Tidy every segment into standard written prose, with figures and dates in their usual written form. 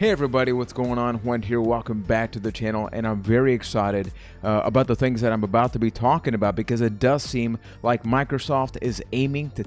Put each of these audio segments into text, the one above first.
Hey everybody, what's going on? Juan here, welcome back to the channel, and I'm very excited about the things that I'm about to be talking about because it does seem like Microsoft is aiming to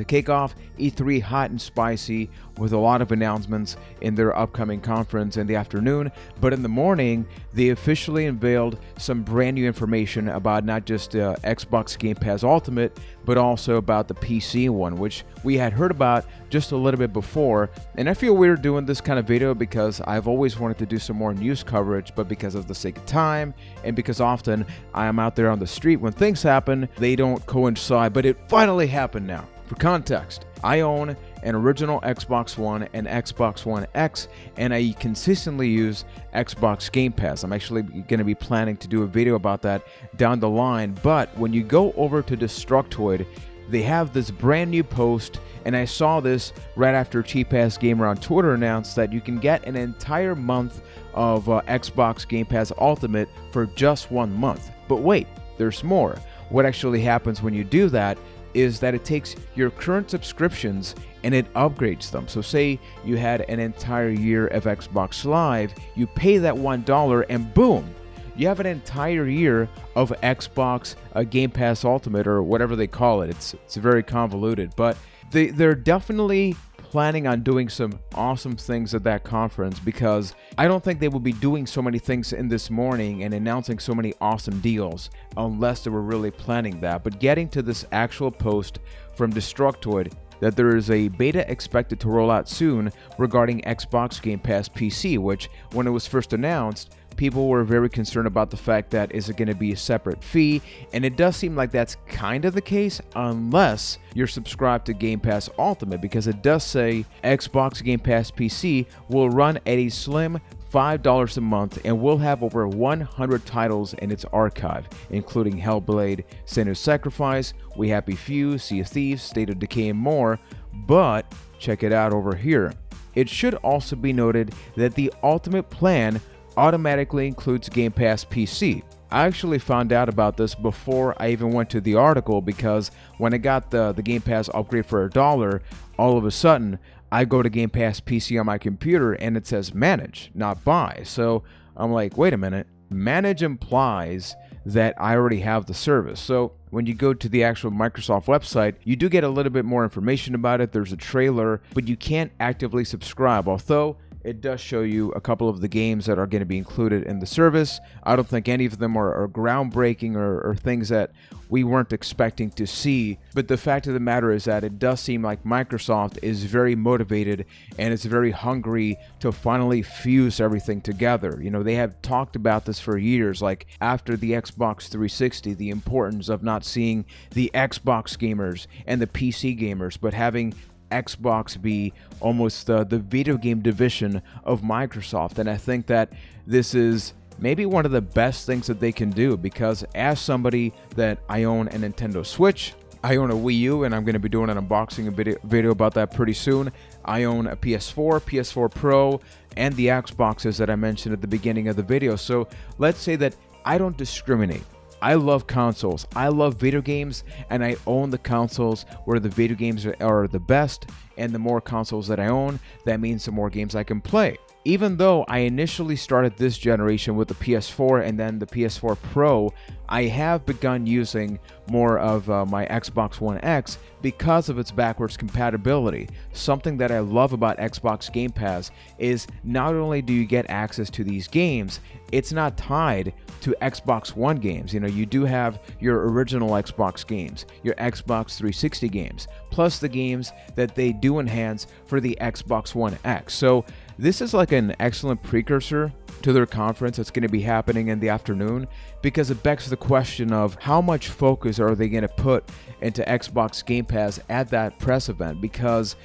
kick off E3 hot and spicy with a lot of announcements in their upcoming conference in the afternoon. But in the morning, they officially unveiled some brand new information about not just Xbox Game Pass Ultimate, but also about the PC one, which we had heard about just a little bit before. And I feel weird doing this kind of video because I've always wanted to do some more news coverage, but because of the sake of time and because often I am out there on the street when things happen, they don't coincide. But it finally happened now. For context, I own an original Xbox One and Xbox One X, and I consistently use Xbox Game Pass. I'm actually going to be planning to do a video about that down the line. But when you go over to Destructoid, they have this brand new post, and I saw this right after Cheap Ass Gamer on Twitter announced that you can get an entire month of Xbox Game Pass Ultimate for just 1 month. But wait, there's more. What actually happens when you do that is that it takes your current subscriptions and it upgrades them. So say you had an entire year of Xbox Live, you pay that $1 and boom, you have an entire year of Xbox Game Pass Ultimate, or whatever they call it. It's very convoluted, but they're definitely planning on doing some awesome things at that conference, because I don't think they will be doing so many things in this morning and announcing so many awesome deals unless they were really planning that. But getting to this actual post from Destructoid, that there is a beta expected to roll out soon regarding Xbox Game Pass PC, which when it was first announced, people were very concerned about the fact that is it going to be a separate fee, and it does seem like that's kind of the case unless you're subscribed to Game Pass Ultimate, because it does say Xbox Game Pass PC will run at a slim $5 a month and will have over 100 titles in its archive, including Hellblade, Senua's Sacrifice, We Happy Few, Sea of Thieves, State of Decay, and more. But check it out over here. It should also be noted that the Ultimate plan automatically includes Game Pass PC. I actually found out about this before I even went to the article, because when I got the Game Pass upgrade for $1, all of a sudden I go to Game Pass PC on my computer and it says manage, not buy. So I'm like, wait a minute, manage implies that I already have the service. So when you go to the actual Microsoft website, you do get a little bit more information about it. There's a trailer, but you can't actively subscribe, although it does show you a couple of the games that are going to be included in the service. I don't think any of them are groundbreaking or things that we weren't expecting to see. But the fact of the matter is that it does seem like Microsoft is very motivated and is very hungry to finally fuse everything together. You know, they have talked about this for years, like after the Xbox 360, the importance of not seeing the Xbox gamers and the PC gamers, but having Xbox be almost the video game division of Microsoft. And I think that this is maybe one of the best things that they can do, because as somebody that I own a Nintendo Switch, I own a Wii U, and I'm going to be doing an unboxing video about that pretty soon. I own a PS4, PS4 Pro, and the Xboxes that I mentioned at the beginning of the video. So let's say that I don't discriminate. I love consoles, I love video games, and I own the consoles where the video games are the best, and the more consoles that I own, that means the more games I can play. Even though I initially started this generation with the PS4 and then the PS4 Pro, I have begun using more of my Xbox One X because of its backwards compatibility. Something that I love about Xbox Game Pass is not only do you get access to these games, it's not tied to Xbox One games. You know, you do have your original Xbox games, your Xbox 360 games, plus the games that they do enhance for the Xbox One X. So this is like an excellent precursor to their conference that's going to be happening in the afternoon, because it begs the question of how much focus are they going to put into Xbox Game Pass at that press event. Because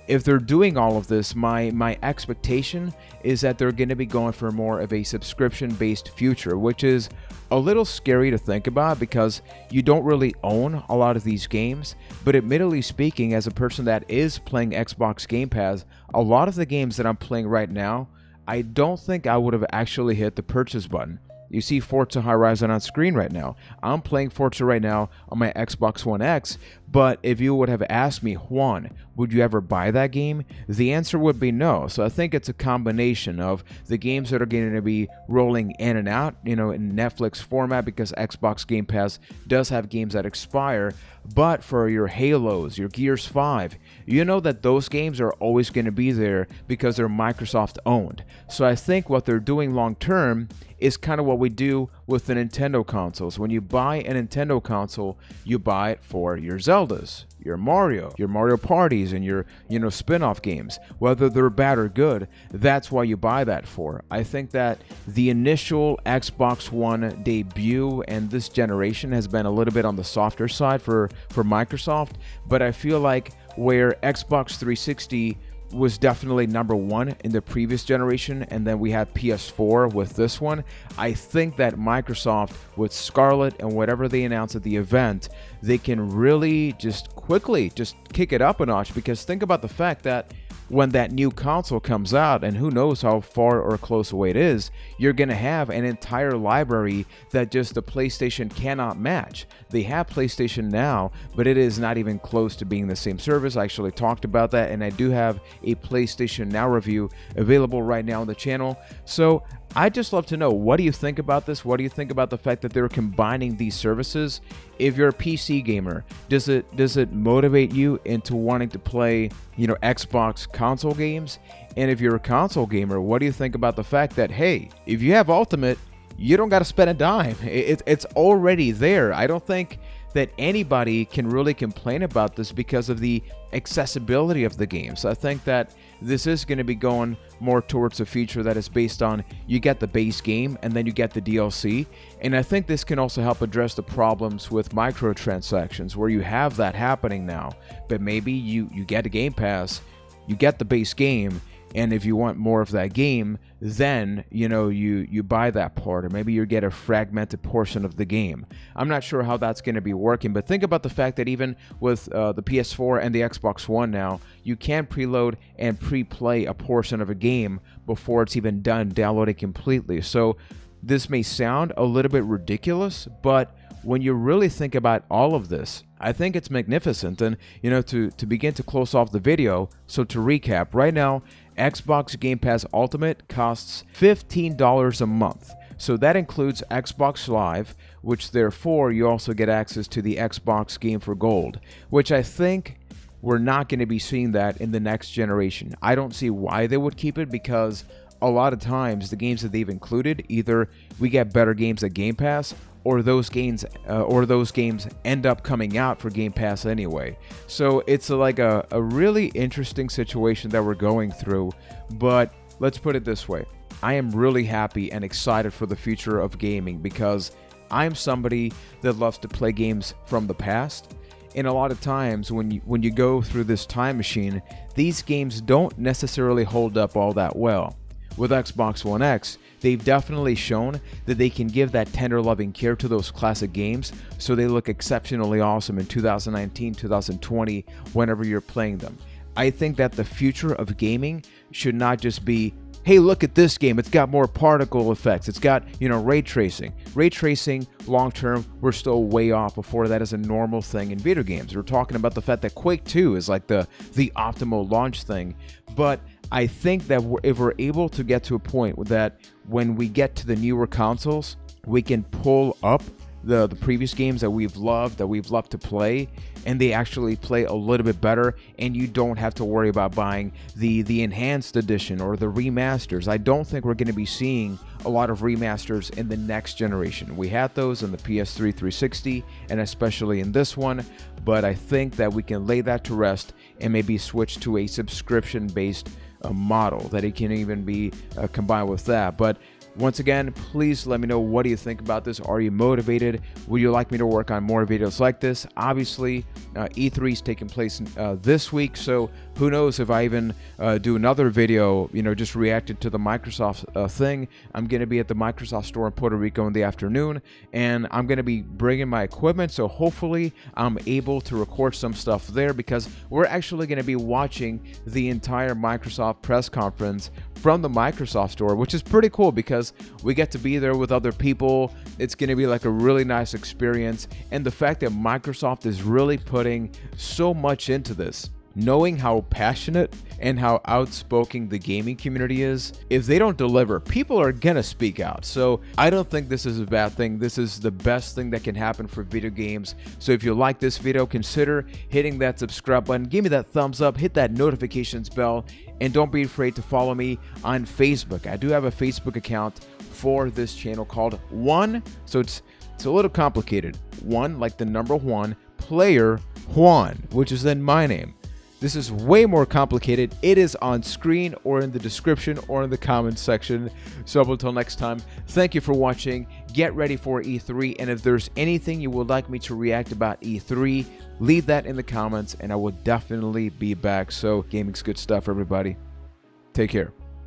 if they're doing all of this, my expectation is that they're going to be going for more of a subscription-based future, which is a little scary to think about because you don't really own a lot of these games. But admittedly speaking, as a person that is playing Xbox Game Pass, a lot of the games that I'm playing right now, I don't think I would have actually hit the purchase button. You see Forza Horizon on screen right now. I'm playing Forza right now on my Xbox One X, but if you would have asked me, Juan, would you ever buy that game? The answer would be no. So I think it's a combination of the games that are going to be rolling in and out, in Netflix format, because Xbox Game Pass does have games that expire. But for your Halos, your Gears 5, you know that those games are always going to be there because they're Microsoft owned. So I think what they're doing long term is kind of what we do with the Nintendo consoles. When you buy a Nintendo console, you buy it for your Zeldas, your Mario parties, and your spin-off games. Whether they're bad or good, that's why you buy that for. I think that the initial Xbox One debut and this generation has been a little bit on the softer side for Microsoft, but I feel like where Xbox 360 was definitely number one in the previous generation, and then we had PS4 with this one. I think that Microsoft, with Scarlet and whatever they announce at the event, they can really just quickly just kick it up a notch, because think about the fact that when that new console comes out, and who knows how far or close away it is, you're going to have an entire library that just the PlayStation cannot match. They have PlayStation Now, but it is not even close to being the same service. I actually talked about that, and I do have a PlayStation Now review available right now on the channel. So I'd just love to know, what do you think about this? What do you think about the fact that they're combining these services? If you're a PC gamer, does it motivate you into wanting to play, Xbox console games? And if you're a console gamer, what do you think about the fact that, hey, if you have Ultimate, you don't got to spend a dime. It's already there. I don't think that anybody can really complain about this because of the accessibility of the game. So I think that this is going to be going more towards a feature that is based on, you get the base game and then you get the DLC. And I think this can also help address the problems with microtransactions, where you have that happening now, but maybe you get a Game Pass, you get the base game, and if you want more of that game, then you buy that part, or maybe you get a fragmented portion of the game. I'm not sure how that's going to be working, but think about the fact that even with the PS4 and the Xbox One now, you can preload and pre-play a portion of a game before it's even done downloading completely. So this may sound a little bit ridiculous, but when you really think about all of this, I think it's magnificent. And to begin to close off the video, so to recap, right now Xbox Game Pass Ultimate costs $15 a month. So that includes Xbox Live, which therefore you also get access to the Xbox Game for Gold, which I think we're not going to be seeing that in the next generation. I don't see why they would keep it, because a lot of times the games that they've included, either we get better games at Game Pass, or those games end up coming out for Game Pass anyway. So it's like a really interesting situation that we're going through. But let's put it this way. I am really happy and excited for the future of gaming, because I'm somebody that loves to play games from the past. And a lot of times when you go through this time machine, these games don't necessarily hold up all that well. With Xbox One X, they've definitely shown that they can give that tender loving care to those classic games, so they look exceptionally awesome in 2019, 2020, whenever you're playing them. I think that the future of gaming should not just be, hey, look at this game, it's got more particle effects, it's got, ray tracing. Ray tracing, long term, we're still way off before that is a normal thing in video games. We're talking about the fact that Quake 2 is like the optimal launch thing. But I think that if we're able to get to a point that when we get to the newer consoles, we can pull up the previous games that we've loved to play, and they actually play a little bit better, and you don't have to worry about buying the enhanced edition or the remasters. I don't think we're going to be seeing a lot of remasters in the next generation. We had those in the PS3 360 and especially in this one, but I think that we can lay that to rest and maybe switch to a subscription-based model, that it can even be combined with that. But once again, please let me know, what do you think about this? Are you motivated? Would you like me to work on more videos like this? Obviously, E3 is taking place this week, so Who knows if I even do another video, just reacting to the Microsoft thing. I'm going to be at the Microsoft store in Puerto Rico in the afternoon, and I'm going to be bringing my equipment, so hopefully I'm able to record some stuff there, because we're actually going to be watching the entire Microsoft press conference from the Microsoft store, which is pretty cool because we get to be there with other people. It's going to be like a really nice experience, and the fact that Microsoft is really putting so much into this, knowing how passionate and how outspoken the gaming community is, if they don't deliver, people are gonna speak out. So I don't think this is a bad thing. This is the best thing that can happen for video games. So if you like this video, consider hitting that subscribe button, give me that thumbs up, hit that notifications bell, and don't be afraid to follow me on Facebook. I do have a Facebook account for this channel called Juan. So it's a little complicated. One, like the number one, player Juan, which is then my name. This is way more complicated. It is on screen or in the description or in the comments section. So until next time, thank you for watching. Get ready for E3. And if there's anything you would like me to react about E3, leave that in the comments and I will definitely be back. So gaming's good stuff, everybody. Take care.